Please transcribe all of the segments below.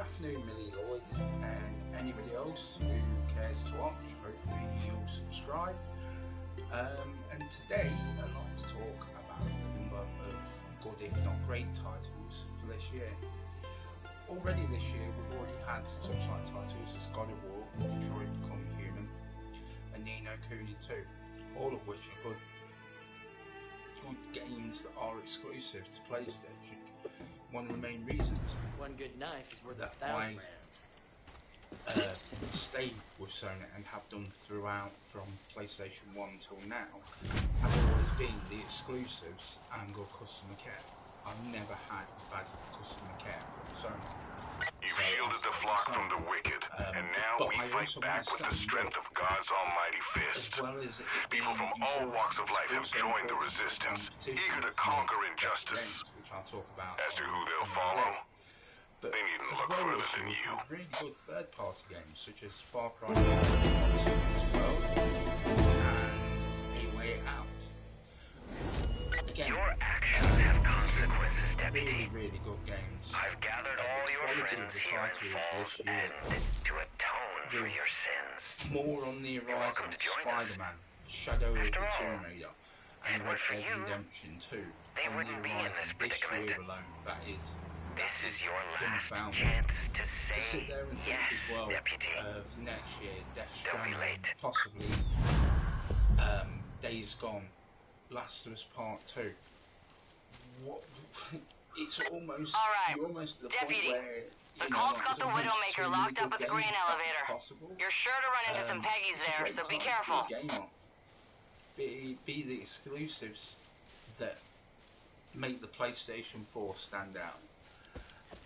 afternoon, Millie Lloyd, and anybody else who cares to watch. Hopefully you'll subscribe. And today I'd like to talk about a number of good, if not great, titles for this year. Already this year we've already had such like titles as God of War, Detroit Become Human, and Ni no Kuni 2, all of which are good games that are exclusive to PlayStation. One of the main reasons one good knife is worth that 1,000 rounds. Stayed with Sony and have done throughout from PlayStation 1 till now have always been the exclusives and good customer care. I've never had bad customer care from Sony. You've shielded the flock from the wicked, and now we fight back with the strength of God's almighty fist. As well as People from all walks of life have joined the resistance, eager to conquer injustice. Which I'll talk about. As to who they'll follow, but they needn't as look well further as than you. Really good third-party games such as Far Cry 5 World and A Way Out. Again, your actions have consequences, Deputy. Really good games. I've gathered all your friends of the here in titles Falls this year End to atone for your sins. More on the horizon: welcome to join Spider-Man, Shadow of the After all, Tomb Raider, and but Red for Dead you, Redemption 2 they on the wouldn't be in horizon this this predicament. year alone. That is This is your last dumbfounding. chance to To say sit there and think yes, as well Deputy. of next year, Death Don't be Stranding, late. possibly Days Gone, Last of Us Part 2. What? It's almost, All right, you're almost at the Deputy, point where The Colt's got the Widowmaker locked up at the grain elevator. Possible. You're sure to run into some Peggies It's a there, great so be time to careful. put a game on. Be the exclusives that make the PlayStation 4 stand out.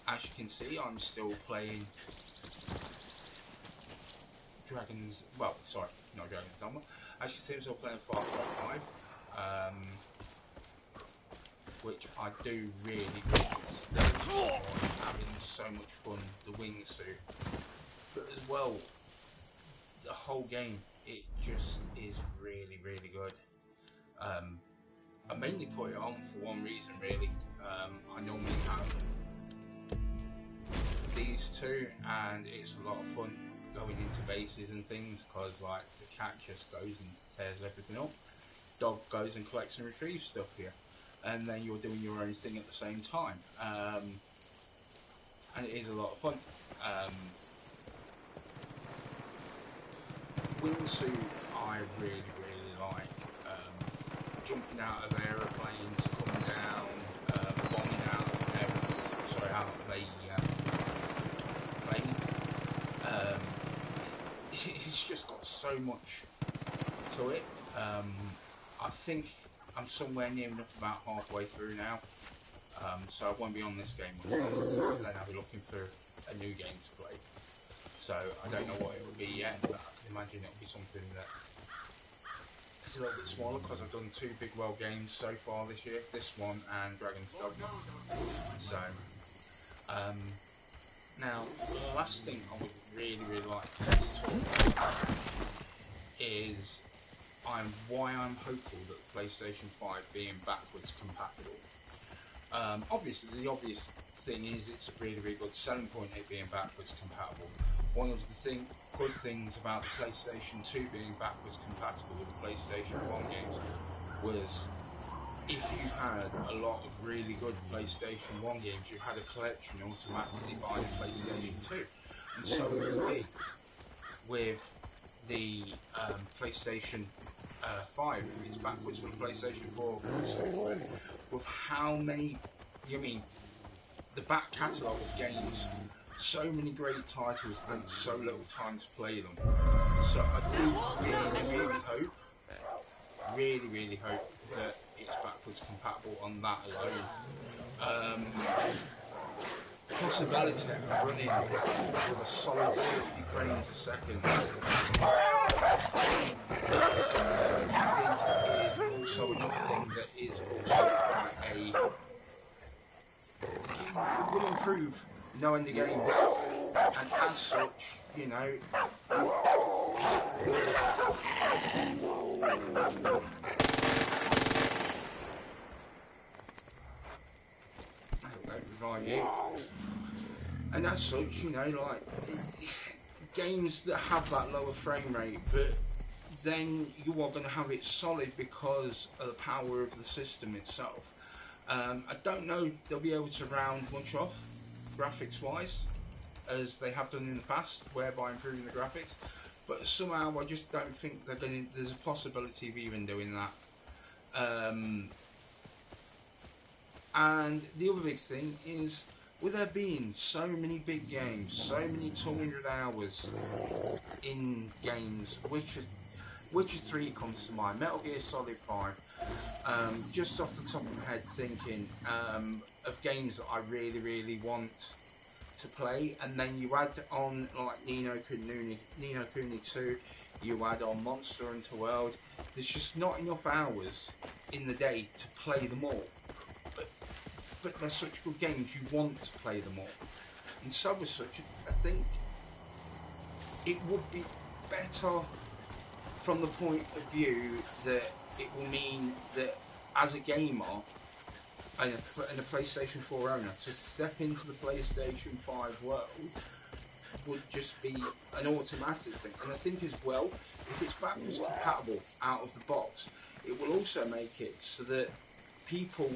As you can see, I'm still playing Dragon's. Well, sorry, not Dragon's Dogma. As you can see, I'm still playing Far Cry 5, which I do really still enjoy having so much fun. The wingsuit, but as well, the whole game. It just is really, really good. I mainly put it on for one reason, really. I normally have these two, and it's a lot of fun going into bases and things because, like, the cat just goes and tears everything up. Dog goes and collects and retrieves stuff here, and then you're doing your own thing at the same time. And it is a lot of fun. Wingsuit I really like. Jumping out of aeroplanes, coming down, bombing out of a plane. It's just got so much to it. I think I'm somewhere near enough about halfway through now. So I won't be on this game much longer, then I'll be looking for a new game to play. So I don't know what it will be yet, but I can imagine it'll be something that is a little bit smaller because I've done two big world games so far this year, this one and Dragon's Dogma. So now the last thing I would really like to talk about is why I'm hopeful that the PlayStation 5 being backwards compatible. Obviously the obvious thing is it's a really good selling point, it being backwards compatible. One of the good things about the PlayStation 2 being backwards compatible with the PlayStation 1 games was if you had a lot of really good PlayStation 1 games, you had a collection automatically by the PlayStation 2. And so it will be with the PlayStation 5, it's backwards with PlayStation 4. So with how many, the back catalogue of games, so many great titles and so little time to play them. So I do really hope that it's backwards compatible on that alone. Possibility of running with a solid 60 frames a second I think is also another thing that is also quite will improve knowing the games, and as such, I don't revive you. And as such, you know, like games that have that lower frame rate, but then you are going to have it solid because of the power of the system itself. I don't know if they'll be able to round much off graphics wise as they have done in the past, whereby improving the graphics, but somehow I just don't think they're going to, there's a possibility of even doing that. And the other big thing is, with there being so many big games, so many 200 hours in games, Witcher 3 comes to mind, Metal Gear Solid 5, just off the top of my head thinking of games that I really, really want to play, and then you add on like Ni no Kuni 2, you add on Monster Hunter World, there's just not enough hours in the day to play them all. But they're such good games, you want to play them all. And so as such, I think it would be better from the point of view that it will mean that as a gamer and a PlayStation 4 owner, to step into the PlayStation 5 world would just be an automatic thing. And I think as well, if it's backwards compatible out of the box, it will also make it so that people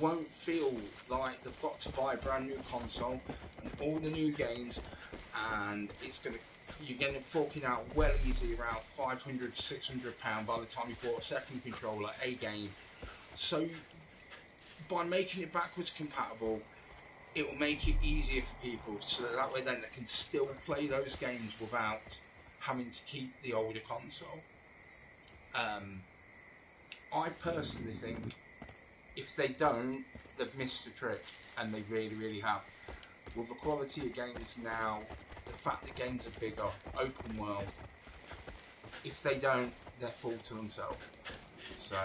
won't feel like they've got to buy a brand new console and all the new games, and you're going to forking out well easy around £500–600 by the time you bought a second controller, a game. So by making it backwards compatible, it will make it easier for people, so that way then they can still play those games without having to keep the older console. I personally think if they don't, they've missed a trick, and they really, really have. With the quality of games now, the fact that games are bigger, open world, if they don't, they're full to themselves. So,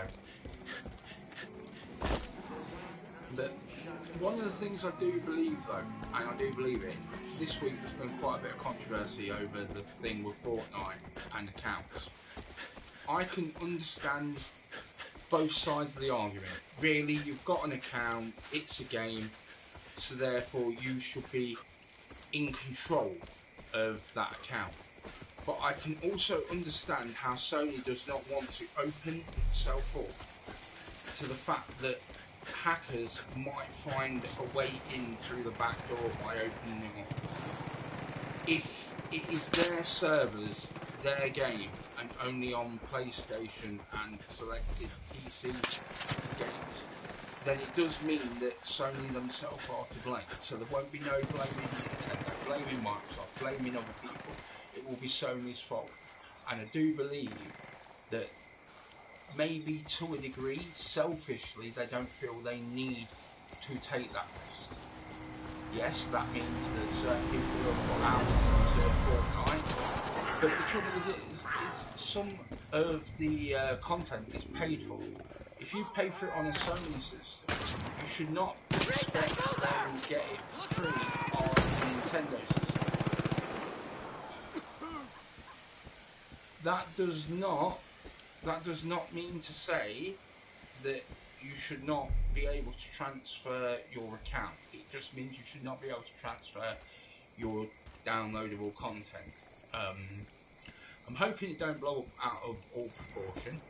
but one of the things I do believe though, and I do believe it, this week there's been quite a bit of controversy over the thing with Fortnite and accounts. I can understand both sides of the argument. Really, you've got an account, it's a game, so therefore you should be in control of that account. But I can also understand how Sony does not want to open itself up to the fact that hackers might find a way in through the back door by opening it up. If it is their servers, their game, and only on PlayStation and selected PC games, then it does mean that Sony themselves are to blame. So there won't be no blaming Nintendo, blaming Microsoft, blaming other people. It will be Sony's fault. And I do believe that maybe to a degree, selfishly, they don't feel they need to take that risk. Yes, that means that certain people have put hours into Fortnite, but the trouble is some of the content is paid for. If you pay for it on a Sony system, you should not expect to get it free on a Nintendo system. That does not mean to say that you should not be able to transfer your account. It just means you should not be able to transfer your downloadable content. I'm hoping it don't blow up out of all proportion.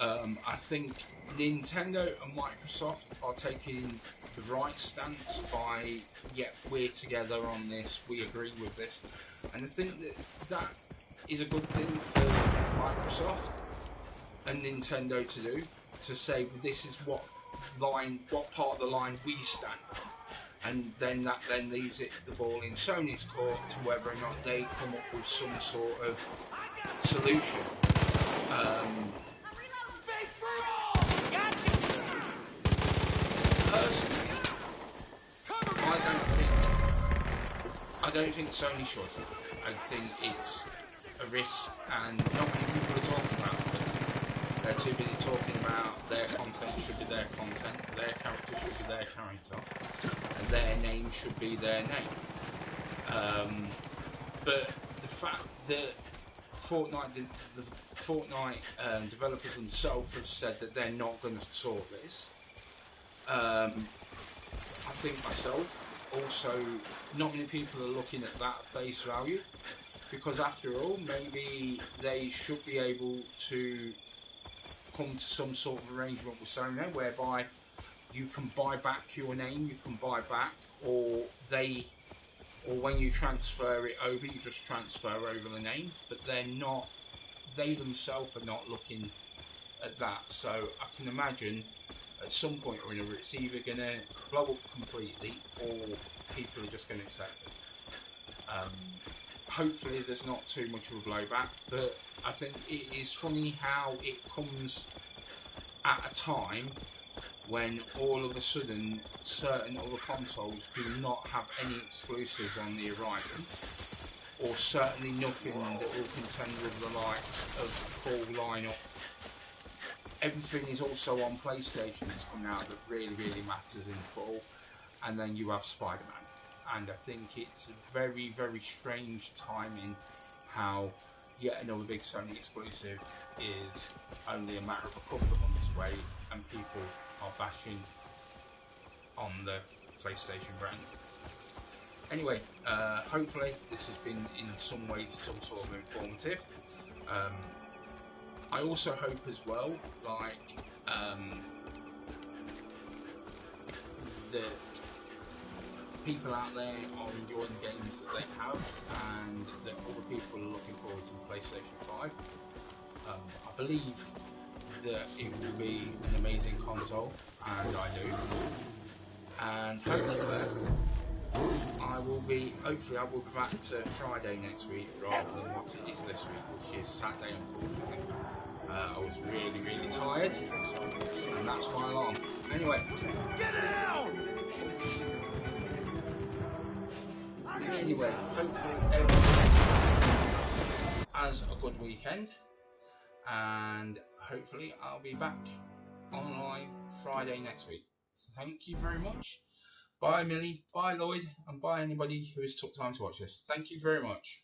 I think Nintendo and Microsoft are taking the right stance by, yeah, we're together on this, we agree with this. And I think that is a good thing for Microsoft and Nintendo to do, to say this is what part of the line we stand on. And then that then leaves the ball in Sony's court to whether or not they come up with some sort of solution. Personally, I don't think Sony should. I think it's a risk, and not many people are talking about this. They're too busy talking about their content should be their content, their character should be their character, and their name should be their name. But the fact that the Fortnite developers themselves have said that they're not going to sort this, I think myself, also not many people are looking at that face value, because after all, maybe they should be able to come to some sort of arrangement with Sony whereby you can buy back your name, you can buy back, or when you transfer it over, you just transfer over the name, but they themselves are not looking at that. So I can imagine at some point or another it's either going to blow up completely or people are just going to accept it. Hopefully there's not too much of a blowback, but I think it is funny how it comes at a time when all of a sudden certain other consoles do not have any exclusives on the horizon, or certainly nothing that will contend with the likes of a full lineup. Everything is also on PlayStation that's coming out that really, really matters in fall, and then you have Spider-Man. And I think it's very, very strange timing how yet another big Sony exclusive is only a matter of a couple of months away, and people are bashing on the PlayStation brand. Anyway, hopefully this has been in some way some sort of informative. I also hope as well, like, that people out there are enjoying the games that they have, and that other people are looking forward to the PlayStation 5. I believe that it will be an amazing console, and I do. And hopefully I will be back to Friday next week rather than what it is this week, which is Saturday, unfortunately. I was really, really tired, and that's my alarm. Anyway, get down! Anyway, hopefully everyone has a good weekend, and hopefully I'll be back online Friday next week. Thank you very much. Bye Millie, bye Lloyd, and bye anybody who has took time to watch this. Thank you very much.